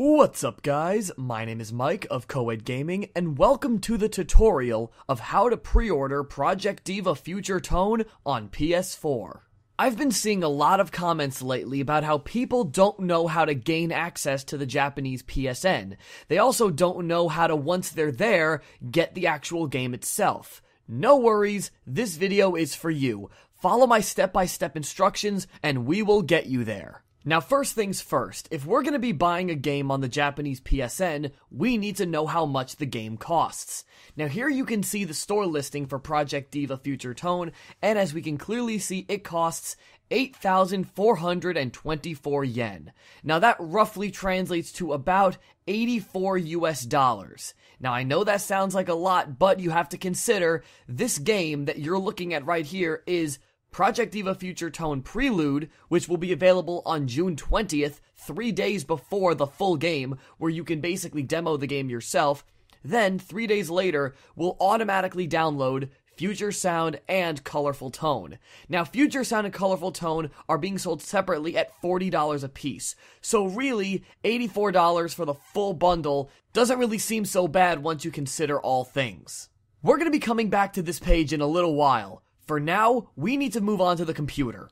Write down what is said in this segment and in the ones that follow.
What's up guys, my name is Mike of Coed Gaming, and welcome to the tutorial of how to pre-order Project Diva Future Tone on PS4. I've been seeing a lot of comments lately about how people don't know how to gain access to the Japanese PSN. They also don't know how to, once they're there, get the actual game itself. No worries, this video is for you. Follow my step-by-step instructions and we will get you there. Now first things first, if we're going to be buying a game on the Japanese PSN, we need to know how much the game costs. Now here you can see the store listing for Project Diva Future Tone, and as we can clearly see, it costs 8,424 yen. Now that roughly translates to about 84 US dollars. Now I know that sounds like a lot, but you have to consider this game that you're looking at right here is Project Diva Future Tone Prelude, which will be available on June 20th, 3 days before the full game, where you can basically demo the game yourself. Then, 3 days later, we'll automatically download Future Sound and Colorful Tone. Now, Future Sound and Colorful Tone are being sold separately at $40 a piece. So really, $84 for the full bundle doesn't really seem so bad once you consider all things. We're going to be coming back to this page in a little while. For now, we need to move on to the computer.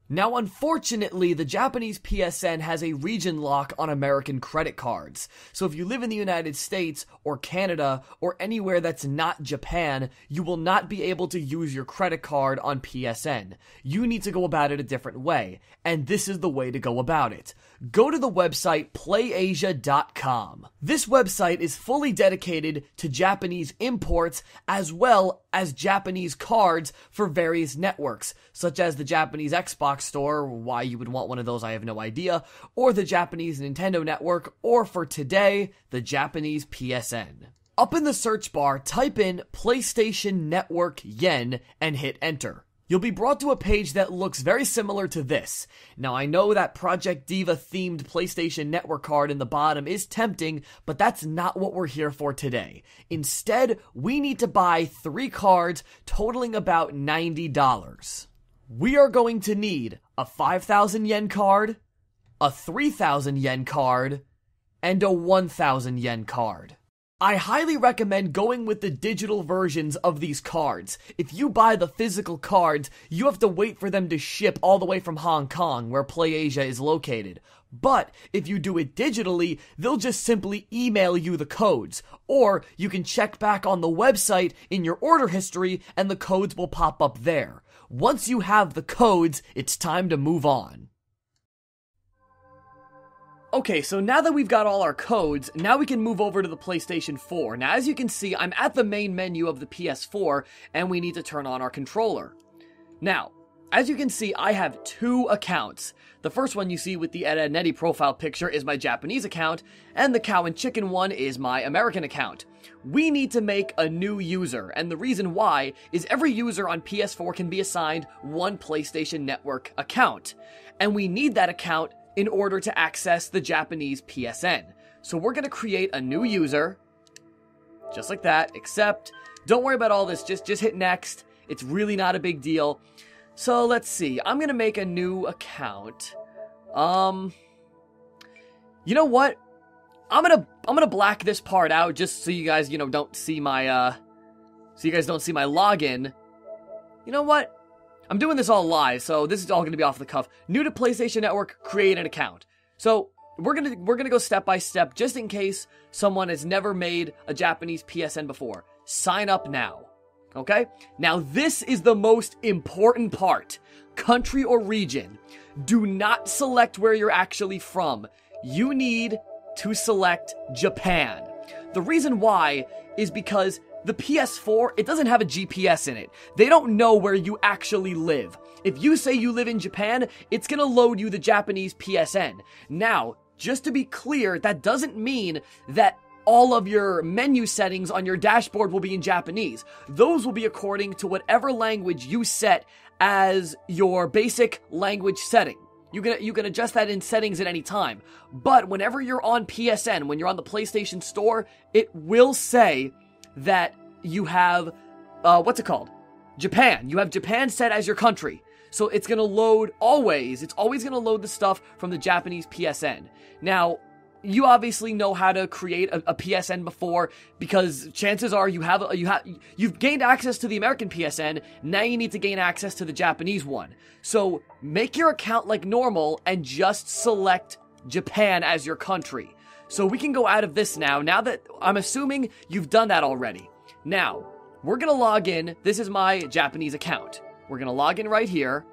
Now, unfortunately, the Japanese PSN has a region lock on American credit cards. So if you live in the United States or Canada or anywhere that's not Japan, you will not be able to use your credit card on PSN. You need to go about it a different way, and this is the way to go about it. Go to the website playasia.com. This website is fully dedicated to Japanese imports as well as Japanese cards for various networks, such as the Japanese Xbox Store, why you would want one of those I have no idea, or the Japanese Nintendo Network, or for today, the Japanese PSN. Up in the search bar, type in PlayStation Network Yen and hit enter. You'll be brought to a page that looks very similar to this. Now, I know that Project Diva themed PlayStation Network card in the bottom is tempting, but that's not what we're here for today. Instead, we need to buy 3 cards totaling about $90. We are going to need a 5,000 yen card, a 3,000 yen card, and a 1,000 yen card. I highly recommend going with the digital versions of these cards. If you buy the physical cards, you have to wait for them to ship all the way from Hong Kong, where PlayAsia is located. But if you do it digitally, they'll just simply email you the codes. Or you can check back on the website in your order history and the codes will pop up there. Once you have the codes, it's time to move on. Okay, so now that we've got all our codes, now we can move over to the PlayStation 4. Now, as you can see, I'm at the main menu of the PS4, and we need to turn on our controller. Now, as you can see, I have 2 accounts. The first one you see with the Ed, Edd n Eddy profile picture is my Japanese account, and the Cow and Chicken one is my American account. We need to make a new user, and the reason why is every user on PS4 can be assigned one PlayStation Network account, and we need that account in order to access the Japanese PSN. So we're gonna create a new user, just like that, except, don't worry about all this, just hit next. It's really not a big deal. So let's see, I'm gonna make a new account. You know what? I'm gonna black this part out just so you guys, don't see my, login. You know what? I'm doing this all live, so this is all going to be off the cuff. New to PlayStation Network, create an account. So, we're gonna go step by step, just in case someone has never made a Japanese PSN before. Sign up now. Okay? Now, this is the most important part. Country or region. Do not select where you're actually from. You need to select Japan. The reason why is because the PS4, it doesn't have a GPS in it. They don't know where you actually live. If you say you live in Japan, it's gonna load you the Japanese PSN. Now, just to be clear, that doesn't mean that all of your menu settings on your dashboard will be in Japanese. Those will be according to whatever language you set as your basic language setting. You can adjust that in settings at any time. But whenever you're on PSN, when you're on the PlayStation Store, it will say that you have, Japan. You have Japan set as your country. So it's going to load always. It's always going to load the stuff from the Japanese PSN. Now, you obviously know how to create a PSN before, because chances are you've gained access to the American PSN. Now you need to gain access to the Japanese one. So make your account like normal and just select Japan as your country. So we can go out of this now that I'm assuming you've done that already. Now, we're going to log in. This is my Japanese account. We're going to log in right here.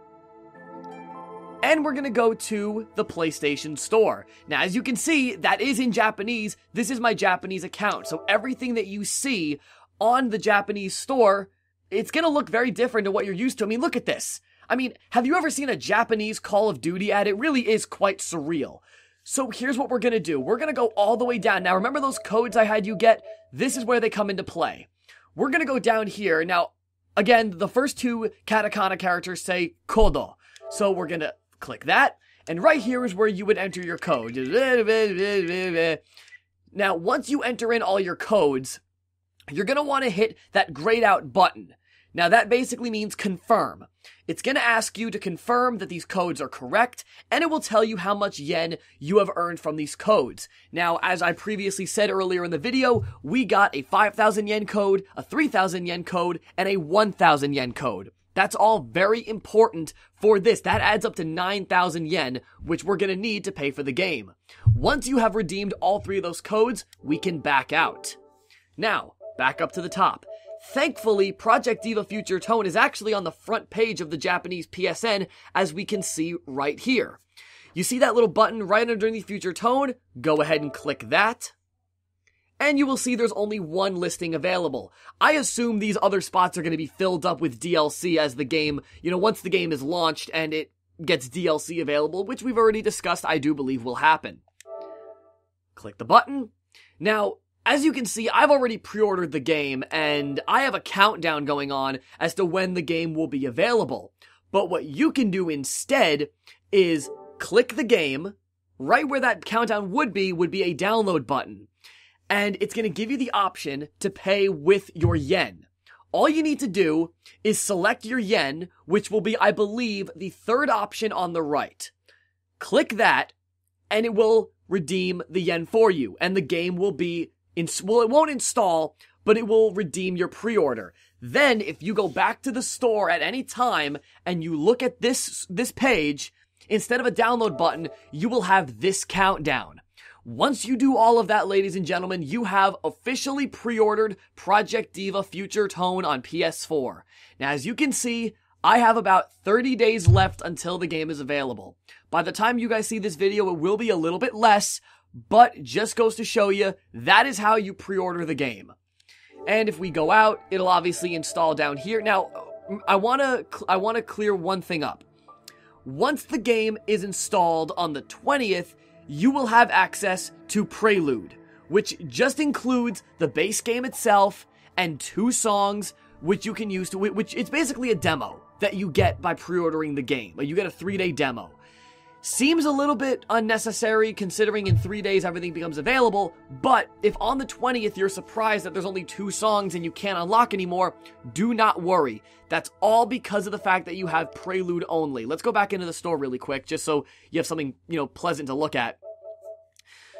And we're going to go to the PlayStation Store. Now, as you can see, that is in Japanese. This is my Japanese account. So everything that you see on the Japanese store, it's going to look very different to what you're used to. I mean, look at this. I mean, have you ever seen a Japanese Call of Duty ad? It really is quite surreal. So here's what we're going to do. We're going to go all the way down. Now, remember those codes I had you get? This is where they come into play. We're going to go down here. Now, again, the first two katakana characters say kodo. So we're going to click that, and right here is where you would enter your code. Now, once you enter in all your codes, you're going to want to hit that grayed out button. Now, that basically means confirm. It's going to ask you to confirm that these codes are correct, and it will tell you how much yen you have earned from these codes. Now, as I previously said earlier in the video, we got a 5,000 yen code, a 3,000 yen code, and a 1,000 yen code. That's all very important for this. That adds up to 9,000 yen, which we're going to need to pay for the game. Once you have redeemed all three of those codes, we can back out. Now, back up to the top. Thankfully, Project Diva Future Tone is actually on the front page of the Japanese PSN, as we can see right here. You see that little button right underneath Future Tone? Go ahead and click that. And you will see there's only one listing available. I assume these other spots are going to be filled up with DLC as the game, once the game is launched and it gets DLC available, which we've already discussed, I do believe will happen. Click the button. Now, as you can see, I've already pre-ordered the game, and I have a countdown going on as to when the game will be available. But what you can do instead is click the game. Right where that countdown would be a download button. And it's going to give you the option to pay with your yen. All you need to do is select your yen, which will be, I believe, the third option on the right. Click that, and it will redeem the yen for you. And the game will be, it won't install, but it will redeem your pre-order. Then, if you go back to the store at any time, and you look at this page, instead of a download button, you will have this countdown. Once you do all of that, ladies and gentlemen, you have officially pre-ordered Project Diva Future Tone on PS4. Now, as you can see, I have about 30 days left until the game is available. By the time you guys see this video, it will be a little bit less, but just goes to show you, that is how you pre-order the game. And if we go out, it'll obviously install down here. Now, I want to clear one thing up. Once the game is installed on the 20th, you will have access to Prelude, which just includes the base game itself and 2 songs which you can use to, which it's basically a demo that you get by pre-ordering the game. You get a 3-day demo. Seems a little bit unnecessary considering in 3 days everything becomes available, but if on the 20th you're surprised that there's only 2 songs and you can't unlock anymore, do not worry. That's all because of the fact that you have Prelude only. Let's go back into the store really quick just so you have something, pleasant to look at.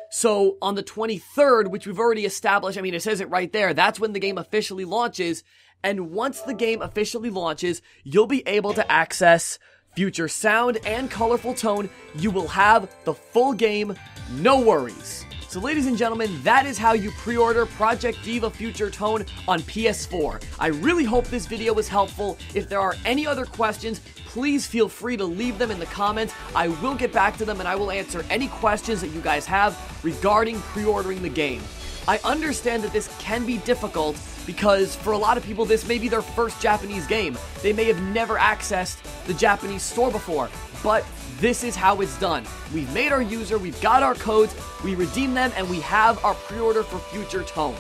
So on the 23rd, which we've already established, it says it right there, that's when the game officially launches, and once the game officially launches, you'll be able to access Future Sound and Colorful Tone. You will have the full game, no worries. So ladies and gentlemen, that is how you pre-order Project Diva Future Tone on PS4. I really hope this video was helpful. If there are any other questions, please feel free to leave them in the comments. I will get back to them and I will answer any questions that you guys have regarding pre-ordering the game. I understand that this can be difficult because for a lot of people this may be their first Japanese game. They may have never accessed the Japanese store before, but this is how it's done. We've made our user, we've got our codes, we redeem them, and we have our pre-order for Future Tone.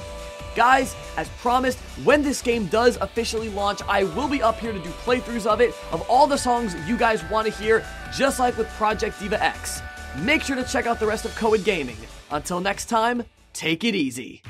Guys, as promised, when this game does officially launch, I will be up here to do playthroughs of it, of all the songs you guys want to hear, just like with Project Diva X. Make sure to check out the rest of Coed Gaming. Until next time, take it easy.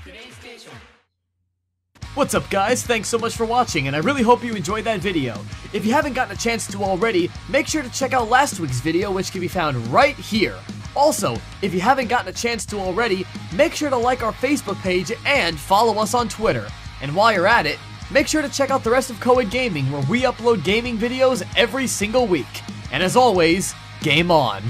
What's up guys, thanks so much for watching and I really hope you enjoyed that video. If you haven't gotten a chance to already, make sure to check out last week's video which can be found right here. Also, if you haven't gotten a chance to already, make sure to like our Facebook page and follow us on Twitter. And while you're at it, make sure to check out the rest of Coed Gaming where we upload gaming videos every single week. And as always, game on!